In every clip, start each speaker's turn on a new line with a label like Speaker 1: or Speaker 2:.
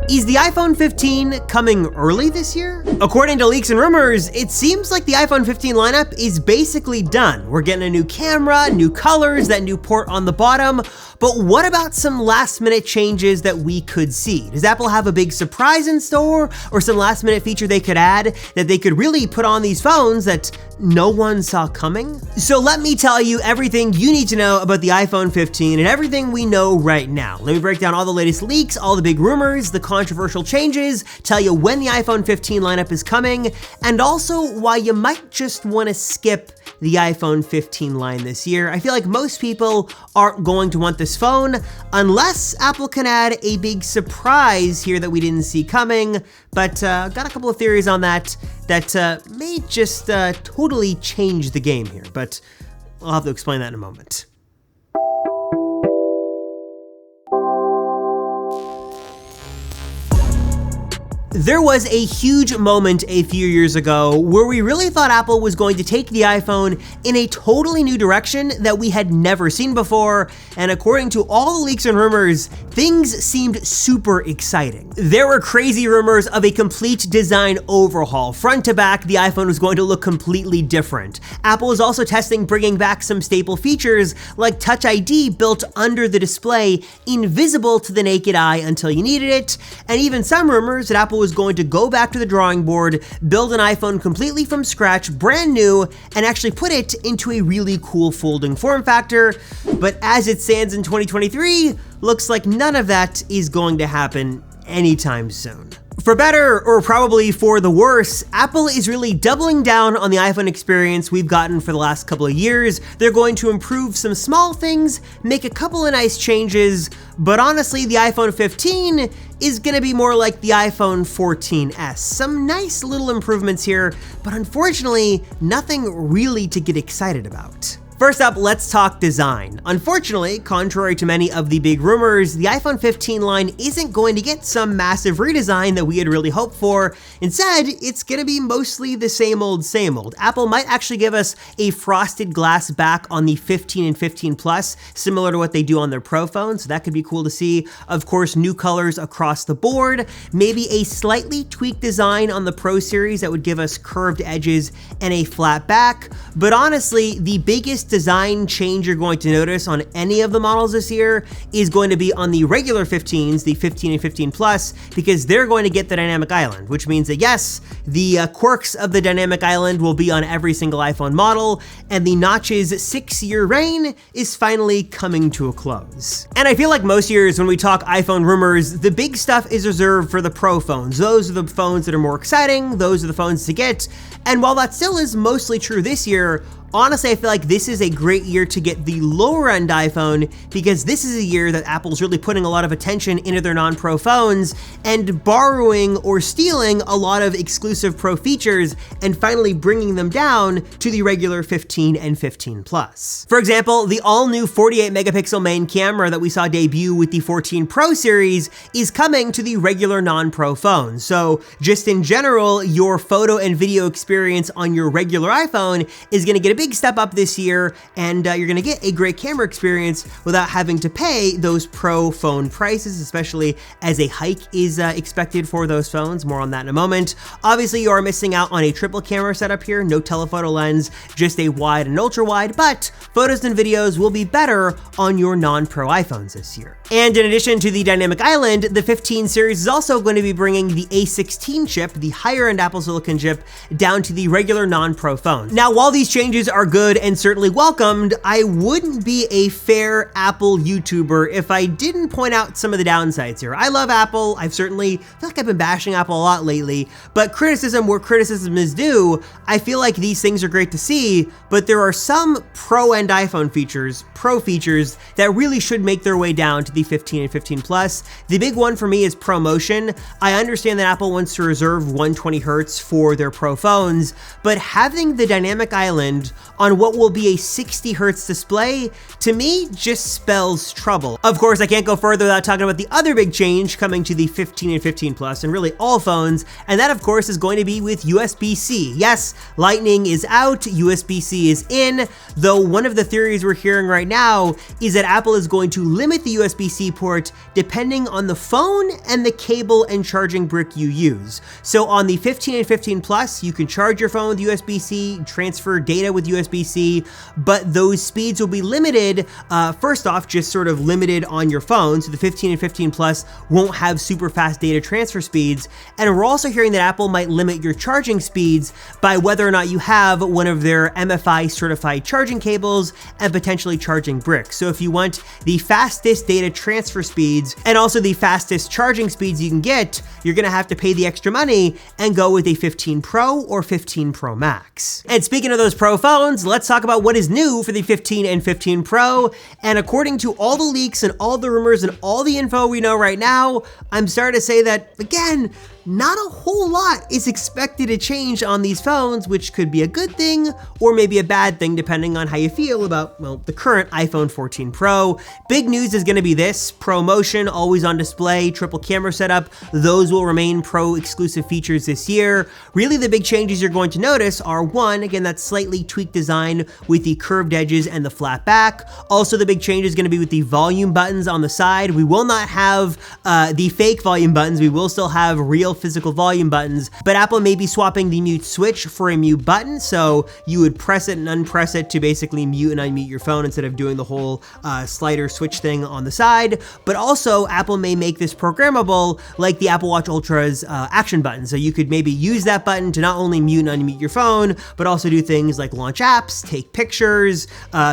Speaker 1: Is the iPhone 15 coming early this year? According to leaks and rumors, it seems like the iPhone 15 lineup is basically done. We're getting a new camera, new colors, that new port on the bottom, but what about some last minute changes that we could see? Does Apple have a big surprise in store or some last minute feature they could add that they could really put on these phones that no one saw coming? So let me tell you everything you need to know about the iPhone 15 and everything we know right now. Let me break down all the latest leaks, all the big rumors, the controversial changes, tell you when the iPhone 15 lineup is coming, and also why you might just want to skip the iPhone 15 line this year. I feel like most people aren't going to want this phone unless Apple can add a big surprise here that we didn't see coming, but got a couple of theories on that may just totally change the game here, but I'll have to explain that in a moment. There was a huge moment a few years ago where we really thought Apple was going to take the iPhone in a totally new direction that we had never seen before, and according to all the leaks and rumors, things seemed super exciting. There were crazy rumors of a complete design overhaul. Front to back, the iPhone was going to look completely different. Apple was also testing bringing back some staple features like Touch ID built under the display, invisible to the naked eye until you needed it, and even some rumors that Apple was going to go back to the drawing board, build an iPhone completely from scratch, brand new, and actually put it into a really cool folding form factor. But as it stands in 2023, looks like none of that is going to happen anytime soon. For better, or probably for the worse, Apple is really doubling down on the iPhone experience we've gotten for the last couple of years. They're going to improve some small things, make a couple of nice changes, but honestly, the iPhone 15 is gonna be more like the iPhone 14s. Some nice little improvements here, but unfortunately, nothing really to get excited about. First up, let's talk design. Unfortunately, contrary to many of the big rumors, the iPhone 15 line isn't going to get some massive redesign that we had really hoped for. Instead, it's gonna be mostly the same old, same old. Apple might actually give us a frosted glass back on the 15 and 15 Plus, similar to what they do on their Pro phones, so that could be cool to see. Of course, new colors across the board, maybe a slightly tweaked design on the Pro series that would give us curved edges and a flat back, but honestly, the biggest design change you're going to notice on any of the models this year is going to be on the regular 15s, the 15 and 15 Plus, because they're going to get the dynamic island, which means that yes, the quirks of the dynamic island will be on every single iPhone model, and the Notch's 6-year reign is finally coming to a close. And I feel like most years when we talk iPhone rumors, the big stuff is reserved for the Pro phones. Those are the phones that are more exciting, those are the phones to get, and while that still is mostly true this year, honestly, I feel like this is a great year to get the lower end iPhone because this is a year that Apple's really putting a lot of attention into their non-Pro phones and borrowing or stealing a lot of exclusive Pro features and finally bringing them down to the regular 15 and 15 Plus. For example, the all-new 48 megapixel main camera that we saw debut with the 14 Pro series is coming to the regular non-Pro phone. So just in general, your photo and video experience on your regular iPhone is gonna get a big step up this year, and you're gonna get a great camera experience without having to pay those Pro phone prices, especially as a hike is expected for those phones. More on that in a moment. Obviously, you are missing out on a triple camera setup here, no telephoto lens, just a wide and ultra wide, but photos and videos will be better on your non-Pro iPhones this year. And in addition to the dynamic island, the 15 series is also going to be bringing the A16 chip, the higher end Apple Silicon chip, down to the regular non-Pro phone. Now, while these changes are good and certainly welcomed, I wouldn't be a fair Apple YouTuber if I didn't point out some of the downsides here. I love Apple. I feel like I've been bashing Apple a lot lately, but criticism where criticism is due, I feel like these things are great to see, but there are some pro-end iPhone features, Pro features, that really should make their way down to the 15 and 15 Plus. The big one for me is ProMotion. I understand that Apple wants to reserve 120 Hz for their Pro phones, but having the dynamic island on what will be a 60 Hz display, to me, just spells trouble. Of course, I can't go further without talking about the other big change coming to the 15 and 15 Plus, and really all phones, and that of course is going to be with USB-C. Yes, Lightning is out, USB-C is in, though one of the theories we're hearing right now is that Apple is going to limit the USB-C port depending on the phone and the cable and charging brick you use. So on the 15 and 15 Plus, you can charge your phone with USB-C, transfer data with USB-C, but those speeds will be limited. First off, just sort of limited on your phone, so the 15 and 15 Plus won't have super fast data transfer speeds, and we're also hearing that Apple might limit your charging speeds by whether or not you have one of their MFI certified charging cables and potentially charging bricks. So if you want the fastest data transfer speeds and also the fastest charging speeds you can get, you're gonna have to pay the extra money and go with a 15 Pro or 15 Pro Max. And speaking of those Pro phones, let's talk about what is new for the 15 and 15 Pro. And according to all the leaks and all the rumors and all the info we know right now, I'm starting to say that, again, not a whole lot is expected to change on these phones, which could be a good thing or maybe a bad thing depending on how you feel about, well, the current iPhone 14 Pro. Big news is gonna be this: Pro Motion, always on display, triple camera setup. Those will remain Pro exclusive features this year. Really the big changes you're going to notice are, one, again, that slightly tweaked design with the curved edges and the flat back. Also the big change is gonna be with the volume buttons on the side. We will not have the fake volume buttons. We will still have real physical volume buttons, but Apple may be swapping the mute switch for a mute button, so you would press it and unpress it to basically mute and unmute your phone instead of doing the whole slider switch thing on the side. But also, Apple may make this programmable like the Apple Watch Ultra's action button, so you could maybe use that button to not only mute and unmute your phone, but also do things like launch apps, take pictures,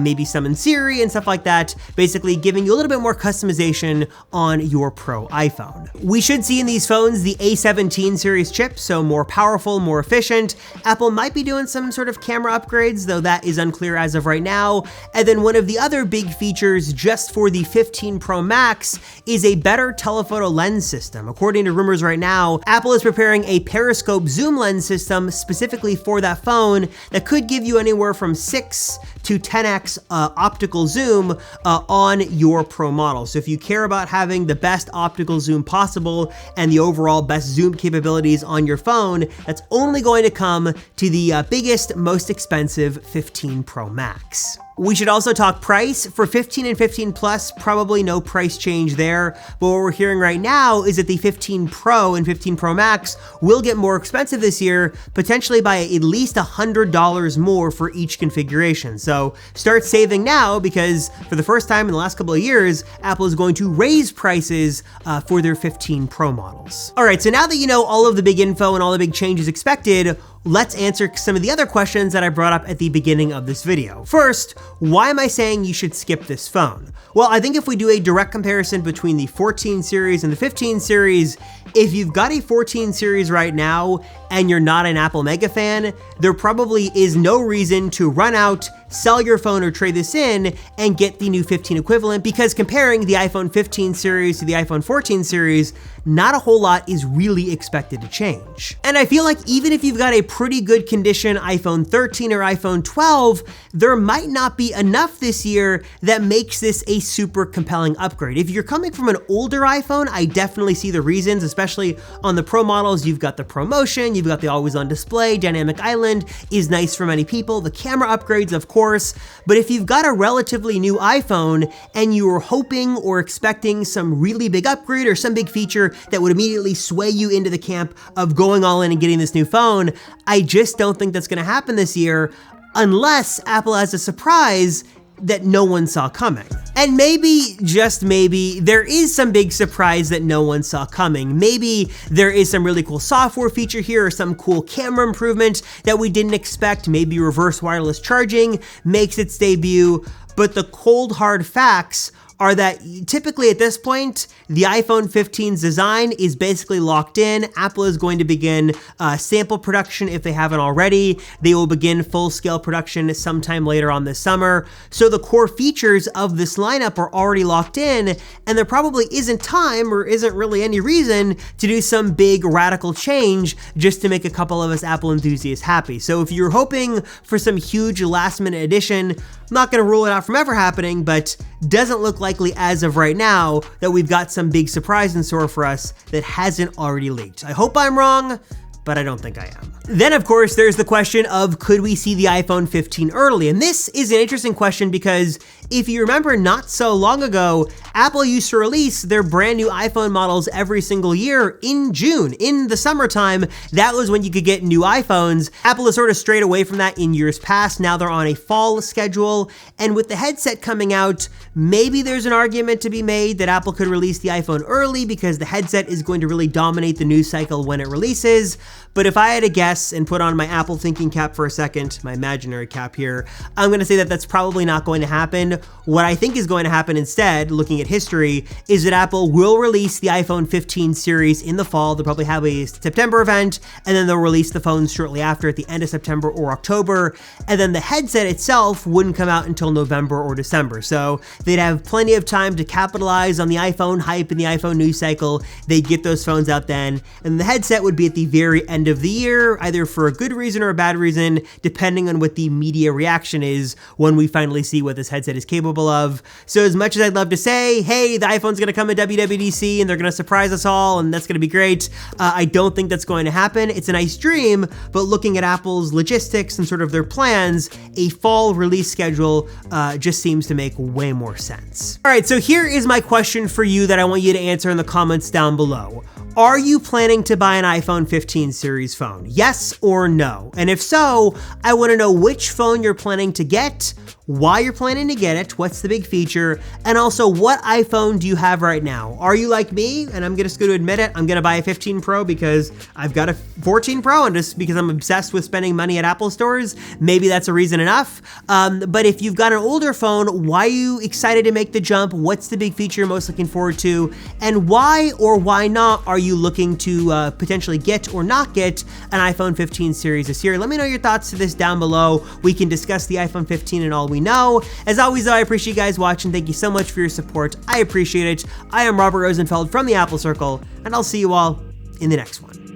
Speaker 1: maybe summon Siri and stuff like that, basically giving you a little bit more customization on your Pro iPhone. We should see in these phones the A17 series chip, so more powerful, more efficient. Apple might be doing some sort of camera upgrades, though that is unclear as of right now. And then one of the other big features just for the 15 Pro Max is a better telephoto lens system. According to rumors right now, Apple is preparing a periscope zoom lens system specifically for that phone that could give you anywhere from 6 to 10x optical zoom on your Pro model. So if you care about having the best optical zoom possible and the overall best zoom capabilities on your phone, that's only going to come to the biggest, most expensive 15 Pro Max. We should also talk price. For 15 and 15 Plus, probably no price change there, but what we're hearing right now is that the 15 Pro and 15 Pro Max will get more expensive this year, potentially by at least $100 more for each configuration. So start saving now, because for the first time in the last couple of years, Apple is going to raise prices for their 15 Pro models. All right, so now that you know all of the big info and all the big changes expected, let's answer some of the other questions that I brought up at the beginning of this video. First, why am I saying you should skip this phone? Well, I think if we do a direct comparison between the 14 series and the 15 series, if you've got a 14 series right now and you're not an Apple mega fan, there probably is no reason to run out, sell your phone or trade this in and get the new 15 equivalent, because comparing the iPhone 15 series to the iPhone 14 series, not a whole lot is really expected to change. And I feel like even if you've got a pretty good condition iPhone 13 or iPhone 12, there might not be enough this year that makes this a super compelling upgrade. If you're coming from an older iPhone, I definitely see the reasons, especially on the Pro models. You've got the Pro Motion, you've got the always on display, dynamic island is nice for many people, the camera upgrades, of course. But if you've got a relatively new iPhone and you were hoping or expecting some really big upgrade or some big feature that would immediately sway you into the camp of going all in and getting this new phone, I just don't think that's gonna happen this year, unless Apple has a surprise that no one saw coming. And maybe, just maybe, there is some big surprise that no one saw coming. Maybe there is some really cool software feature here or some cool camera improvement that we didn't expect. Maybe reverse wireless charging makes its debut, but the cold hard facts are that typically at this point, the iPhone 15's design is basically locked in. Apple is going to begin sample production if they haven't already. They will begin full-scale production sometime later on this summer. So the core features of this lineup are already locked in, and there probably isn't time or isn't really any reason to do some big radical change just to make a couple of us Apple enthusiasts happy. So if you're hoping for some huge last-minute addition, I'm not going to rule it out from ever happening, but doesn't look likely as of right now that we've got some big surprise in store for us that hasn't already leaked. I hope I'm wrong, but I don't think I am. Then, of course, there's the question of could we see the iPhone 15 early? And this is an interesting question because if you remember not so long ago, Apple used to release their brand new iPhone models every single year in June, in the summertime. That was when you could get new iPhones. Apple has sort of strayed away from that in years past. Now they're on a fall schedule. And with the headset coming out, maybe there's an argument to be made that Apple could release the iPhone early because the headset is going to really dominate the news cycle when it releases. But if I had to guess and put on my Apple thinking cap for a second, my imaginary cap here, I'm going to say that that's probably not going to happen. What I think is going to happen instead, looking at history, is that Apple will release the iPhone 15 series in the fall. They'll probably have a September event, and then they'll release the phones shortly after at the end of September or October. And then the headset itself wouldn't come out until November or December. So they'd have plenty of time to capitalize on the iPhone hype and the iPhone news cycle. They'd get those phones out then. And the headset would be at the very end of the year, either for a good reason or a bad reason, depending on what the media reaction is when we finally see what this headset is capable of. So as much as I'd love to say, hey, the iPhone's gonna come at WWDC and they're gonna surprise us all and that's gonna be great, I don't think that's going to happen. It's a nice dream, but looking at Apple's logistics and sort of their plans, a fall release schedule just seems to make way more sense. All right, so here is my question for you that I want you to answer in the comments down below. Are you planning to buy an iPhone 15 series phone? Yes or no? And if so, I want to know which phone you're planning to get, why you're planning to get it, what's the big feature, and also what iPhone do you have right now? Are you like me, and I'm just going to admit it, I'm going to buy a 15 Pro because I've got a 14 Pro and just because I'm obsessed with spending money at Apple stores, maybe that's a reason enough. But if you've got an older phone, why are you excited to make the jump? What's the big feature you're most looking forward to? And why or why not are you looking to potentially get or not get an iPhone 15 series this year? Let me know your thoughts to this down below. We can discuss the iPhone 15 and all we know. As always, though, I appreciate you guys watching. Thank you so much for your support. I appreciate it. I am Robert Rosenfeld from the Apple Circle, and I'll see you all in the next one.